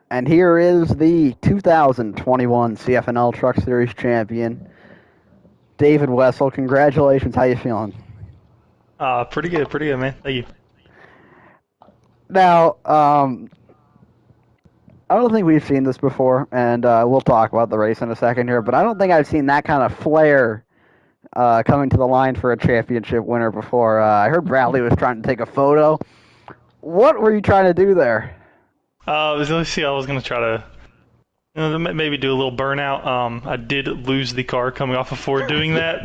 And here is the 2021 CFNL Truck Series champion, David Wessel. Congratulations. How you feeling? Pretty good, man. Thank you. Now, I don't think we've seen this before, and we'll talk about the race in a second here, but I don't think I've seen that kind of flair coming to the line for a championship winner before. I heard Bradley was trying to take a photo. What were you trying to do there? I was going to try to maybe do a little burnout. I did lose the car coming off of Ford doing that,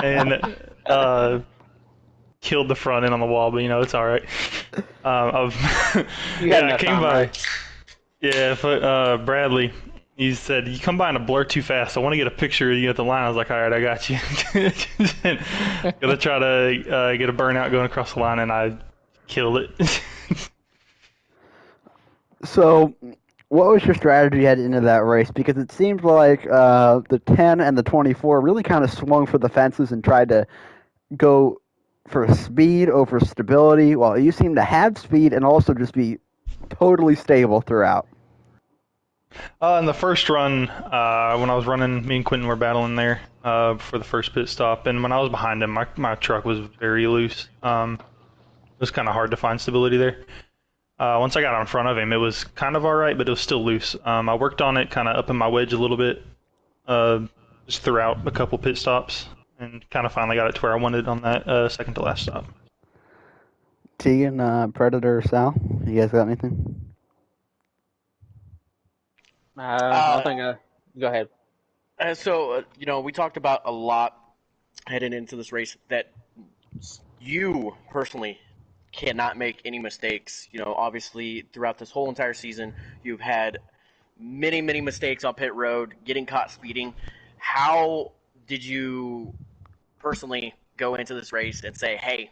and killed the front end on the wall, but it's all right. I came by. Right? Yeah, but Bradley, he said, "You come by in a blur too fast. I want to get a picture of you at the line." I was like, "All right, I got you." Gonna try to get a burnout going across the line, and I killed it. So, what was your strategy heading into that race? Because it seemed like the 10 and the 24 really kind of swung for the fences and tried to go for speed over stability, while you seem to have speed and also just be totally stable throughout. In the first run, when I was running, me and Quentin were battling there for the first pit stop, and when I was behind him, my truck was very loose. It was kind of hard to find stability there. Once I got in front of him, it was kind of all right, but it was still loose. I worked on it, kind of upping my wedge a little bit, just throughout a couple pit stops, and kind of finally got it to where I wanted on that second to last stop. Tegan, Predator, Sal, you guys got anything? I think. Go ahead. So, we talked about a lot heading into this race that you personally cannot make any mistakes. Obviously, throughout this whole entire season, you've had many, many mistakes on pit road, getting caught speeding. How did you personally go into this race and say, hey,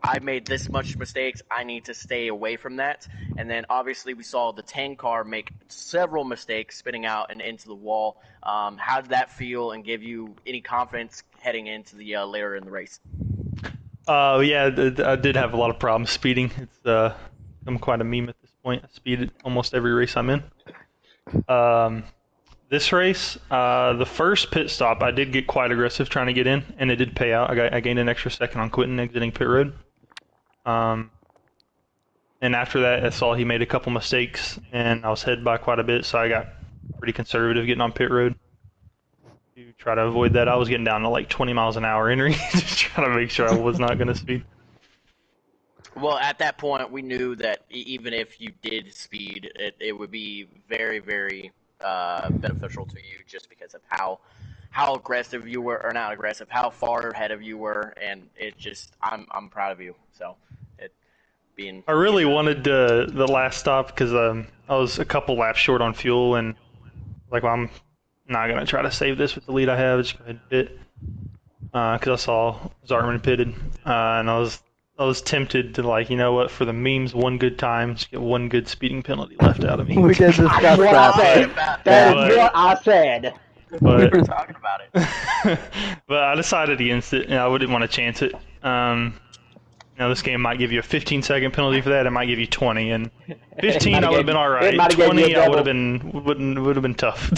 I made this much mistakes, I need to stay away from that? And then obviously we saw the 10 car make several mistakes, spinning out and into the wall. How did that feel and give you any confidence heading into the later in the race? Yeah, I did have a lot of problems speeding. I'm quite a meme at this point. I speed almost every race I'm in. This race, the first pit stop, I did get quite aggressive trying to get in, and it did pay out. I gained an extra second on Quentin exiting pit road. And after that, I saw he made a couple mistakes, and I was headed by quite a bit, so I got pretty conservative getting on pit road to try to avoid that. I was getting down to 20 miles an hour entering, just trying to make sure I was not going to speed. Well, at that point, we knew that even if you did speed, it would be very, very beneficial to you just because of how aggressive you were, or not aggressive, how far ahead of you were, and I'm proud of you. So being. I really wanted the last stop because I was a couple laps short on fuel, and like, well, I'm not gonna try to save this with the lead I have. Just go ahead and pit because I saw Zartman pitted, and I was tempted to, like, you know what, for the memes, one good time, just get one good speeding penalty left out of me. We did discuss That's what that. I said. About That Yeah. is what I said. We But were talking about it. but I decided against it, and I wouldn't want to chance it. This game might give you a 15-second penalty for that. It might give you 20, and 15 I would have been all right. might have gave you a 20 I would have double. been would have been tough.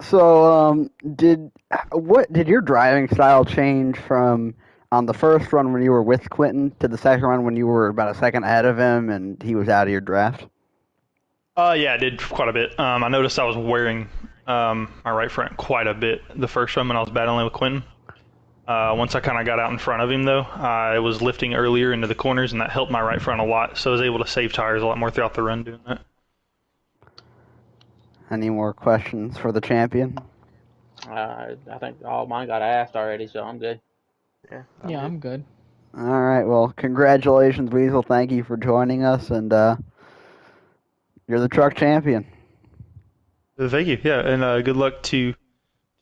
So, did your driving style change from on the first run when you were with Quentin to the second run when you were about a second ahead of him and he was out of your draft? Yeah, I did quite a bit. I noticed I was wearing my right front quite a bit the first run when I was battling with Quentin. Once I kind of got out in front of him, though, I was lifting earlier into the corners, and that helped my right front a lot. So I was able to save tires a lot more throughout the run doing that. Any more questions for the champion? I think all mine got asked already, so I'm good. Yeah, I'm good. All right. Well, congratulations, Weasel. Thank you for joining us, and you're the truck champion. Thank you. Yeah, and good luck to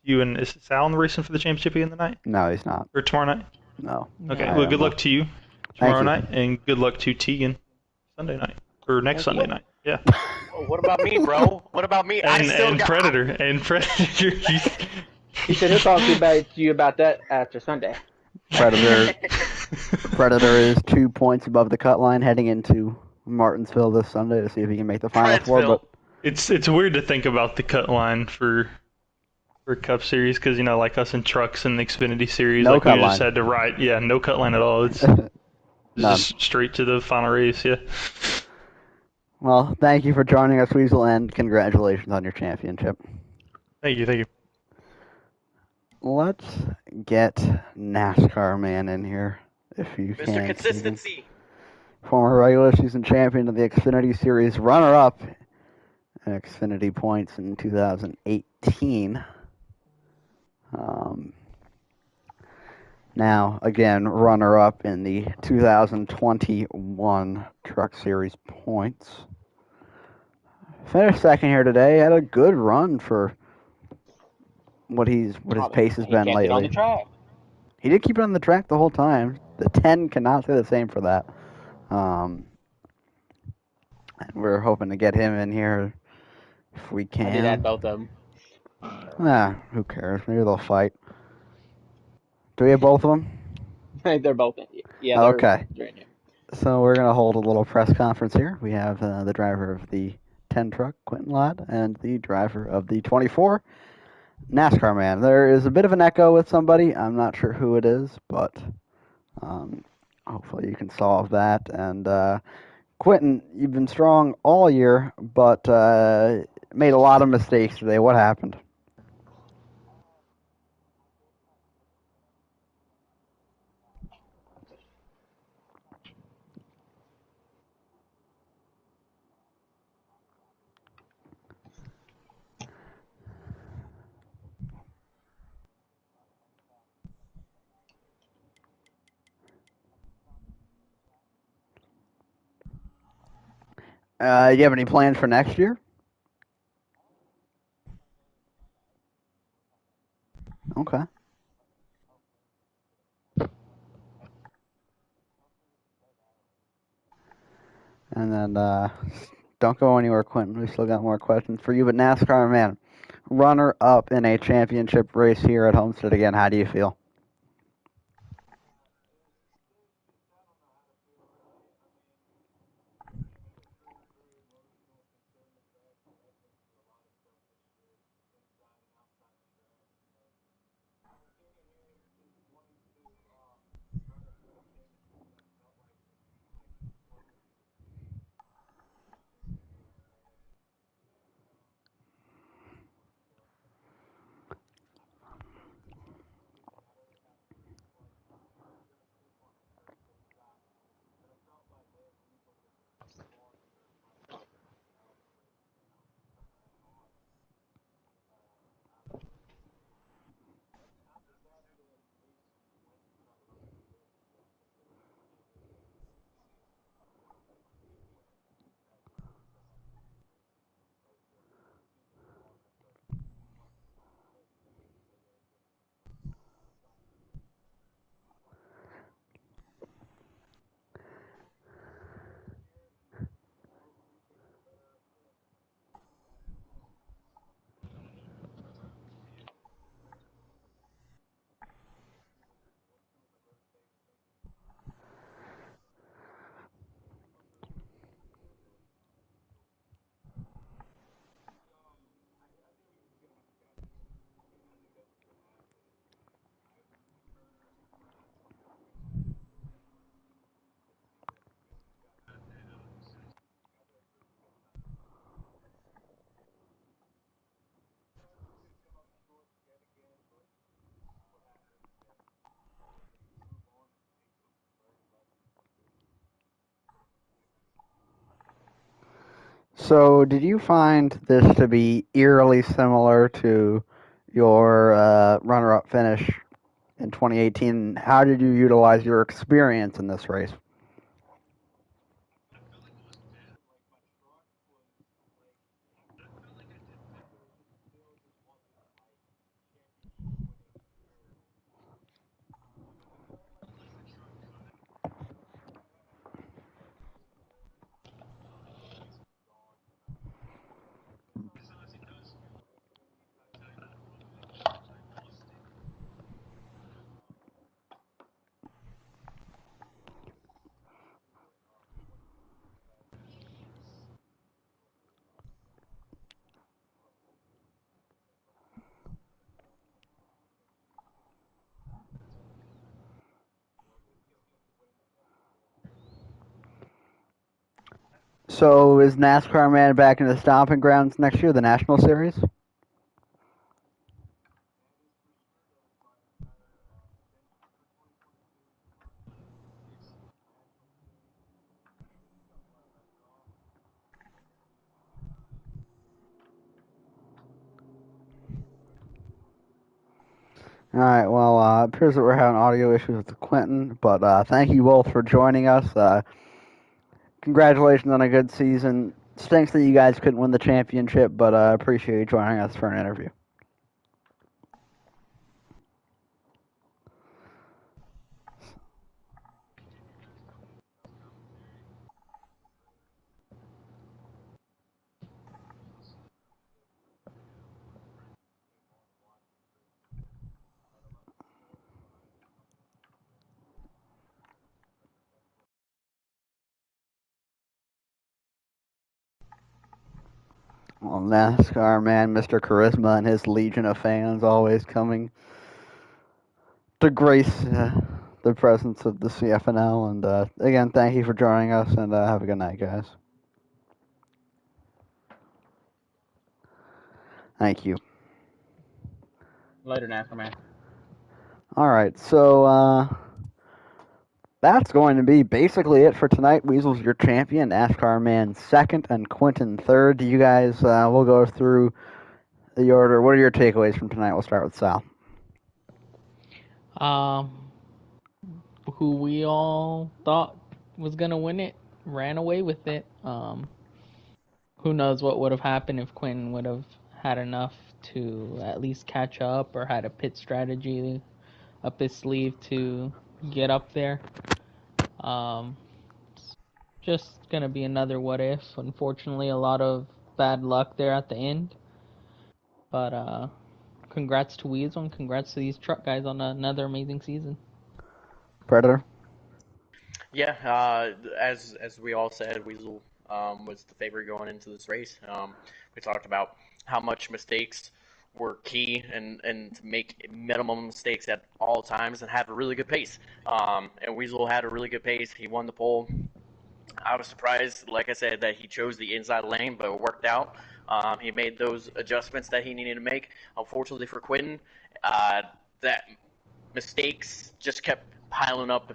you. And is Sal in the racing for the championship again tonight No, he's not. or tomorrow night? No. Okay. I Well, am good not. luck to you Thank tomorrow you. night, and good luck to Tegan Sunday night or next Sunday night. Yeah. Oh, what about me, bro? What about me? And Predator. He said he'll talk to you about that after Sunday. Predator is 2 points above the cut line heading into Martinsville this Sunday to see if he can make the final four. But It's weird to think about the cut line for Cup Series because, like us in trucks and the Xfinity Series, No like cut we just line. had to ride. Yeah, no cut line at all. It's None. just straight to the final race. Yeah. Well, thank you for joining us, Weasel, and congratulations on your championship. Thank you. Let's get NASCAR man in here, if you can. Mr. Consistency. Former regular season champion of the Xfinity Series, runner-up in Xfinity points in 2018. Now, again, runner-up in the 2021 Truck Series points. Finished second here today. Had a good run for what his pace has been lately. It on the track. He did keep it on the track the whole time. The 10 cannot say the same for that. And we're hoping to get him in here if we can. I did add both of them. Who cares? Maybe they'll fight. Do we have both of them? They're both in. Yeah. Okay. They're in here. So we're going to hold a little press conference here. We have the driver of the 10 truck, Quentin Ladd, and the driver of the 24, NASCAR man. There is a bit of an echo with somebody. I'm not sure who it is, but hopefully you can solve that. And Quentin, you've been strong all year, but made a lot of mistakes today. What happened? Do you have any plans for next year? Okay. And then don't go anywhere, Quentin. We still got more questions for you. But NASCAR man, runner up in a championship race here at Homestead again. How do you feel? So, did you find this to be eerily similar to your runner-up finish in 2018? How did you utilize your experience in this race? So, is NASCAR Man back in the stomping grounds next year, the National Series? All right. Well, it appears that we're having audio issues with Quentin, but thank you both for joining us. Congratulations on a good season. Stinks that you guys couldn't win the championship, but I appreciate you joining us for an interview. Well, NASCAR Man, Mr. Charisma, and his legion of fans always coming to grace the presence of the CFNL. And again, thank you for joining us, and have a good night, guys. Thank you. Later, NASCAR Man. All right, so that's going to be basically it for tonight. Weasel's your champion, NASCAR Man second, and Quentin third. You guys, we'll go through the order. What are your takeaways from tonight? We'll start with Sal. Who we all thought was gonna win it ran away with it. Who knows what would have happened if Quinn would have had enough to at least catch up or had a pit strategy up his sleeve to get up there. It's just gonna be another what if. Unfortunately, a lot of bad luck there at the end. But congrats to Weasel and congrats to these truck guys on another amazing season. Predator. Yeah, as we all said, Weasel was the favorite going into this race. We talked about how much mistakes were key and to make minimum mistakes at all times and have a really good pace. And Weasel had a really good pace. He won the pole. I was surprised, like I said, that he chose the inside lane, but it worked out. He made those adjustments that he needed to make. Unfortunately for Quinton, that mistakes just kept piling up,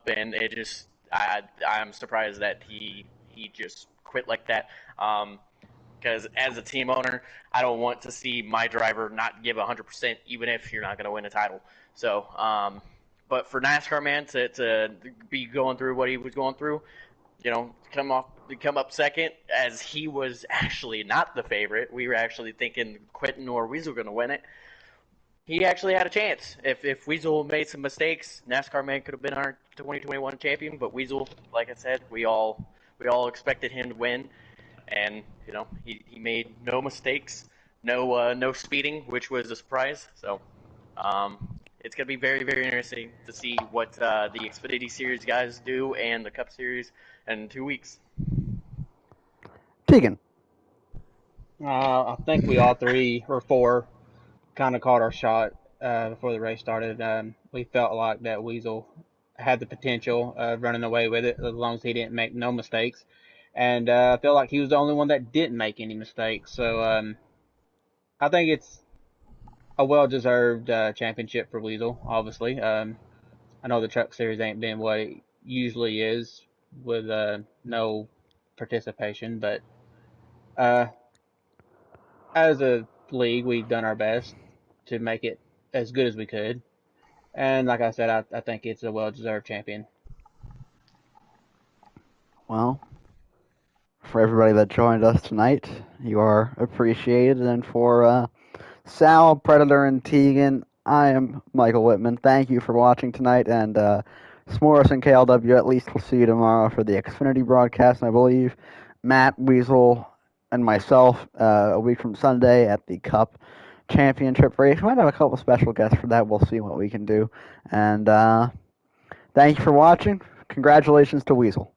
and it just I'm surprised that he just quit like that. Because as a team owner, I don't want to see my driver not give 100%, even if you're not going to win a title. So, but for NASCAR Man to be going through what he was going through, come up second, as he was actually not the favorite. We were actually thinking Quentin or Weasel were going to win it. He actually had a chance. If Weasel made some mistakes, NASCAR Man could have been our 2021 champion. But Weasel, like I said, we all expected him to win, and he made no mistakes, no speeding, which was a surprise. So it's gonna be very very interesting to see what the Xfinity Series guys do and the Cup Series in 2 weeks. Tegan. I think we all three or four kind of called our shot before the race started. We felt like that Weasel had the potential of running away with it as long as he didn't make no mistakes. And I feel like he was the only one that didn't make any mistakes. So I think it's a well-deserved championship for Weasel, obviously. I know the Truck Series ain't been what it usually is with no participation, but As a league, we've done our best to make it as good as we could. And like I said, I think it's a well-deserved champion. Well, for everybody that joined us tonight, you are appreciated. And for Sal, Predator, and Tegan, I am Michael Whitman. Thank you for watching tonight. And S'mores and KLW, at least we'll see you tomorrow for the Xfinity broadcast. And I believe Matt, Weasel, and myself a week from Sunday at the Cup Championship race. We might have a couple special guests for that. We'll see what we can do. And thank you for watching. Congratulations to Weasel.